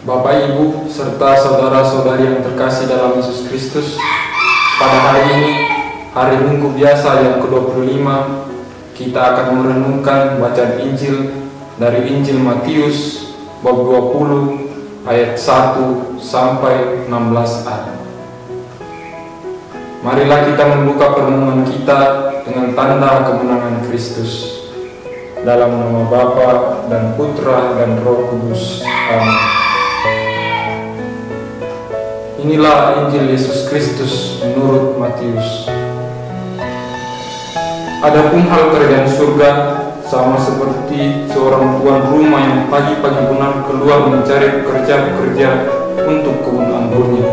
Bapak, Ibu, serta saudara-saudari yang terkasih dalam Yesus Kristus, pada hari ini, hari Minggu biasa yang ke-25, kita akan merenungkan bacaan Injil dari Injil Matius bab 20 ayat 1 sampai 16a. Marilah kita membuka perenungan kita dengan tanda kemenangan Kristus. Dalam nama Bapa dan Putra dan Roh Kudus. Amin. Inilah Injil Yesus Kristus menurut Matius. Adapun hal kerajaan surga sama seperti seorang tuan rumah yang pagi-pagi benar keluar mencari pekerja-pekerja untuk kebun anggurnya.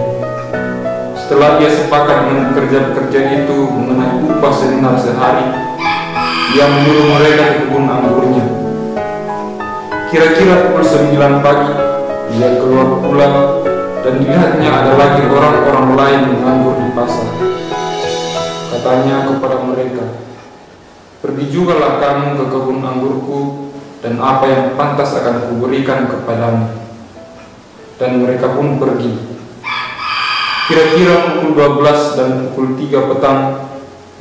Setelah ia sepakat dengan pekerja-pekerja itu mengenai upah sedenar sehari, ia menyuruh mereka ke kebun anggurnya. Kira-kira pukul 9 pagi, ia keluar pulang dan dilihatnya ada lagi orang-orang lain menganggur di pasar. Katanya kepada mereka, "Pergi jugalah kamu ke kebun anggurku, dan apa yang pantas akan kuberikan kepadamu." Dan mereka pun pergi. Kira-kira pukul 12 dan pukul 3 petang,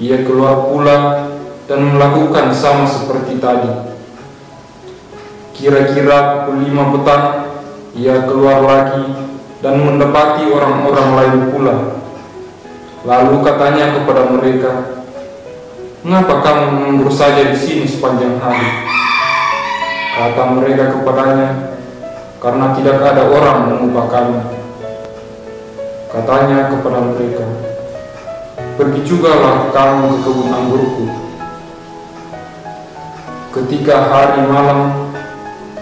ia keluar pula dan melakukan sama seperti tadi. Kira-kira pukul 5 petang, ia keluar lagi dan mendapati orang-orang lain pula. Lalu katanya kepada mereka, "Mengapa kamu menganggur saja di sini sepanjang hari?" Kata mereka kepadanya, "Karena tidak ada orang mengupah kami." Katanya kepada mereka, "Pergi jugalah kamu ke kebun anggurku." Ketika hari malam,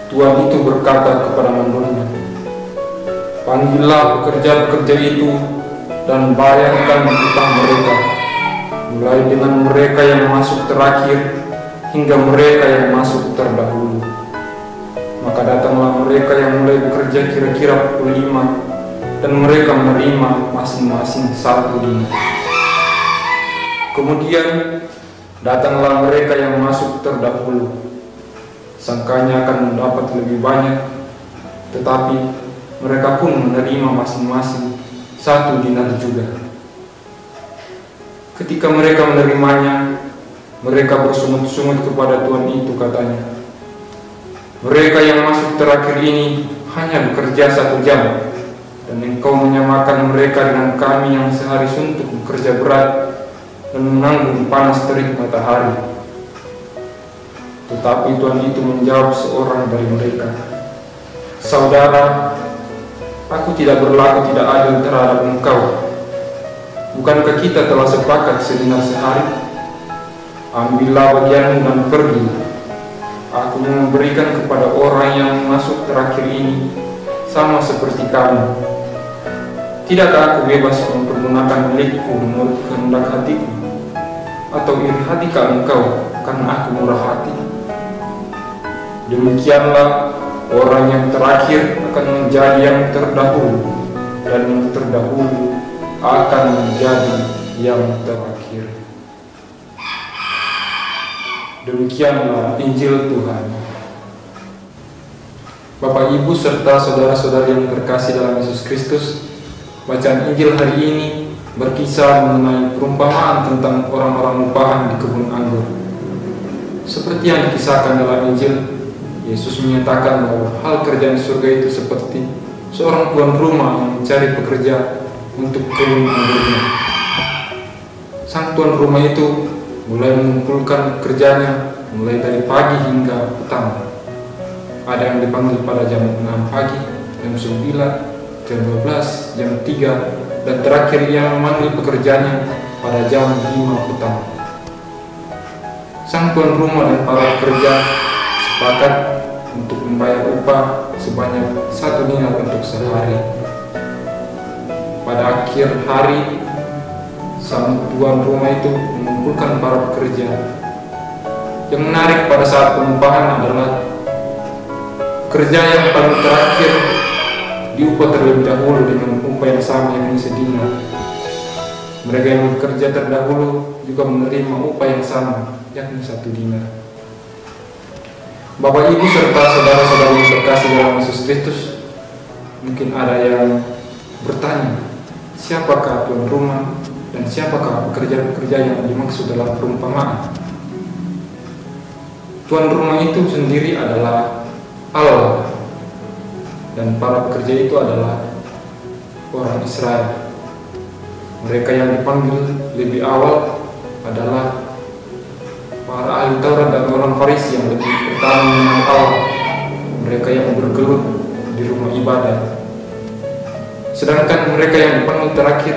tuan itu berkata kepada mandornya, "Panggillah pekerja-pekerja itu dan bayarkan upah mereka, mulai dengan mereka yang masuk terakhir hingga mereka yang masuk terdahulu." Maka datanglah mereka yang mulai bekerja kira-kira pukul 5, dan mereka menerima masing-masing 1 dinar. Kemudian datanglah mereka yang masuk terdahulu. Sangkanya akan mendapat lebih banyak, tetapi mereka pun menerima masing-masing 1 dinar juga. Ketika mereka menerimanya, mereka bersungut-sungut kepada tuan itu, katanya, "Mereka yang masuk terakhir ini hanya bekerja 1 jam, dan engkau menyamakan mereka dengan kami yang sehari suntuk bekerja berat dan menanggung panas terik matahari." Tetapi tuan itu menjawab seorang dari mereka, "Saudara, aku tidak berlaku tidak adil terhadap engkau. Bukankah kita telah sepakat sedinar sehari? Ambillah bagianmu dan pergi. Aku memberikan kepada orang yang masuk terakhir ini sama seperti kamu. Tidakkah aku bebas mempergunakan milikku menurut kehendak hatiku? Atau iri hatikah engkau karena aku murah hati?" Demikianlah orang yang terakhir akan menjadi yang terdahulu, dan yang terdahulu akan menjadi yang terakhir. Demikianlah Injil Tuhan. Bapak, Ibu, serta saudara-saudari yang terkasih dalam Yesus Kristus, bacaan Injil hari ini berkisah mengenai perumpamaan tentang orang-orang upahan di kebun anggur. Seperti yang dikisahkan dalam Injil, Yesus menyatakan bahwa hal kerjaan surga itu seperti seorang tuan rumah yang mencari pekerja untuk kebun anggurnya. Sang tuan rumah itu mulai mengumpulkan pekerjanya mulai dari pagi hingga petang. Ada yang dipanggil pada jam 6 pagi, jam 9, jam 12, jam 3, dan terakhir ia memanggil pekerjanya pada jam 5 petang. Sang tuan rumah dan para pekerja sepakat untuk membayar upah sebanyak 1 dinar untuk sehari. Pada akhir hari, sang tuan rumah itu mengumpulkan para pekerja. Yang menarik pada saat pengupahan adalah pekerja yang paling terakhir diupah terlebih dahulu dengan upah yang sama, yakni sedinar. Mereka yang bekerja terdahulu juga menerima upah yang sama, yakni 1 dinar. Bapak, Ibu, serta saudara-saudari yang terkasih dalam Yesus Kristus, mungkin ada yang bertanya, siapakah tuan rumah dan siapakah pekerja-pekerja yang dimaksud dalam perumpamaan? Tuan rumah itu sendiri adalah Allah, dan para pekerja itu adalah orang Israel. Mereka yang dipanggil lebih awal adalah para ahli Taurat dan orang Farisi yang lebih pertama mengenal Allah, mereka yang bergelut di rumah ibadah. Sedangkan mereka yang dipanggil terakhir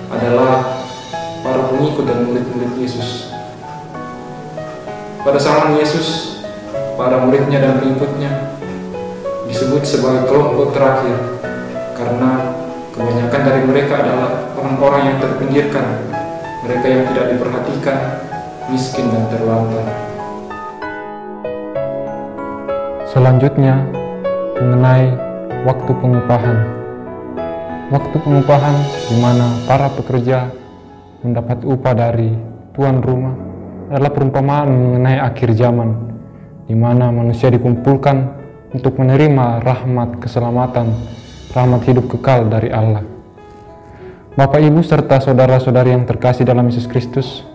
adalah para pengikut dan murid-murid Yesus. Pada zaman Yesus, para muridnya dan pengikutnya disebut sebagai kelompok terakhir karena kebanyakan dari mereka adalah orang-orang yang terpinggirkan, mereka yang tidak diperhatikan, miskin dan terlantar. Selanjutnya, mengenai waktu pengupahan. Waktu pengupahan di mana para pekerja mendapat upah dari tuan rumah adalah perumpamaan mengenai akhir zaman, di mana manusia dikumpulkan untuk menerima rahmat keselamatan, rahmat hidup kekal dari Allah. Bapak, Ibu, serta saudara-saudari yang terkasih dalam Yesus Kristus,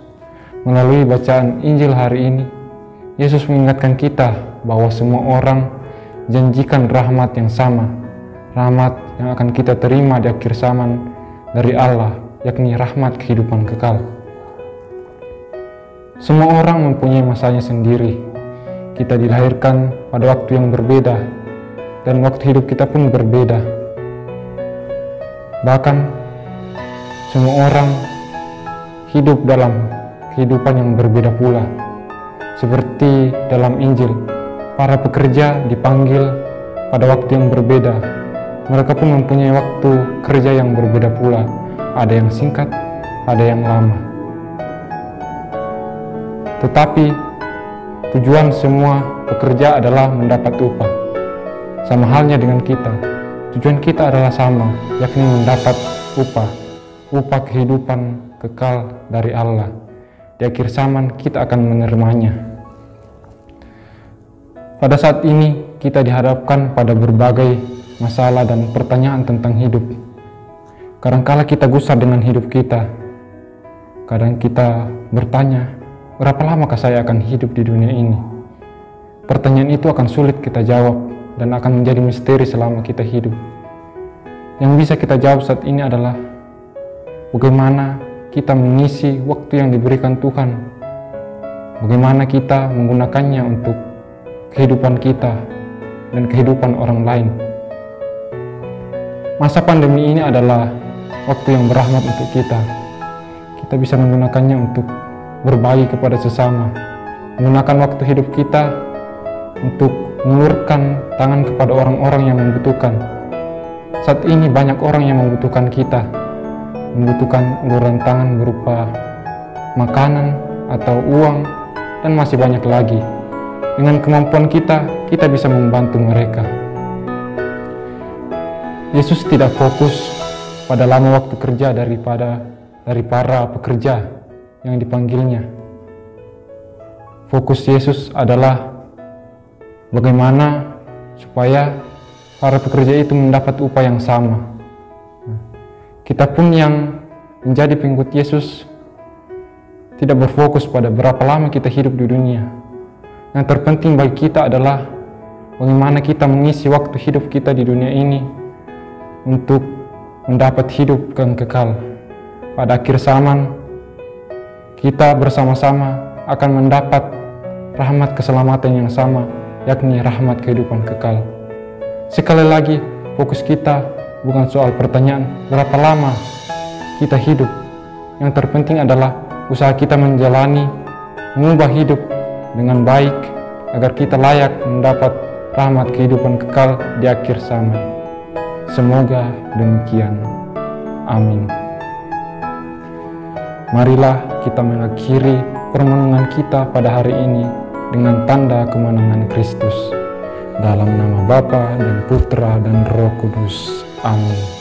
melalui bacaan Injil hari ini, Yesus mengingatkan kita bahwa semua orang janjikan rahmat yang sama, rahmat yang akan kita terima di akhir zaman dari Allah, yakni rahmat kehidupan kekal. Semua orang mempunyai masanya sendiri. Kita dilahirkan pada waktu yang berbeda, dan waktu hidup kita pun berbeda. Bahkan, semua orang hidup dalam kehidupan yang berbeda pula. Seperti dalam Injil, para pekerja dipanggil pada waktu yang berbeda. Mereka pun mempunyai waktu kerja yang berbeda pula. Ada yang singkat, ada yang lama. Tetapi tujuan semua pekerja adalah mendapat upah. Sama halnya dengan kita, tujuan kita adalah sama, yakni mendapat upah kehidupan kekal dari Allah. Di akhir zaman kita akan menerimanya. Pada saat ini kita dihadapkan pada berbagai masalah dan pertanyaan tentang hidup. Kadangkala kita gusar dengan hidup kita. Kadang kita bertanya, berapa lamakah saya akan hidup di dunia ini? Pertanyaan itu akan sulit kita jawab dan akan menjadi misteri selama kita hidup. Yang bisa kita jawab saat ini adalah bagaimana kita mengisi waktu yang diberikan Tuhan, bagaimana kita menggunakannya untuk kehidupan kita dan kehidupan orang lain. Masa pandemi ini adalah waktu yang berahmat untuk kita. Kita bisa menggunakannya untuk berbagi kepada sesama, menggunakan waktu hidup kita untuk mengulurkan tangan kepada orang-orang yang membutuhkan. Saat ini banyak orang yang membutuhkan kita, membutuhkan uluran tangan berupa makanan atau uang, dan masih banyak lagi. Dengan kemampuan kita bisa membantu mereka. Yesus tidak fokus pada lama waktu kerja dari para pekerja yang dipanggilnya. Fokus Yesus adalah bagaimana supaya para pekerja itu mendapat upah yang sama. Kita pun yang menjadi pengikut Yesus tidak berfokus pada berapa lama kita hidup di dunia. Yang terpenting bagi kita adalah bagaimana kita mengisi waktu hidup kita di dunia ini untuk mendapat hidup yang kekal. Pada akhir zaman, kita bersama-sama akan mendapat rahmat keselamatan yang sama, yakni rahmat kehidupan kekal. Sekali lagi, fokus kita bukan soal pertanyaan berapa lama kita hidup. Yang terpenting adalah usaha kita menjalani, mengubah hidup dengan baik agar kita layak mendapat rahmat kehidupan kekal di akhir zaman. Semoga demikian. Amin. Marilah kita mengakhiri permenungan kita pada hari ini dengan tanda kemenangan Kristus. Dalam nama Bapa dan Putra dan Roh Kudus. Amin.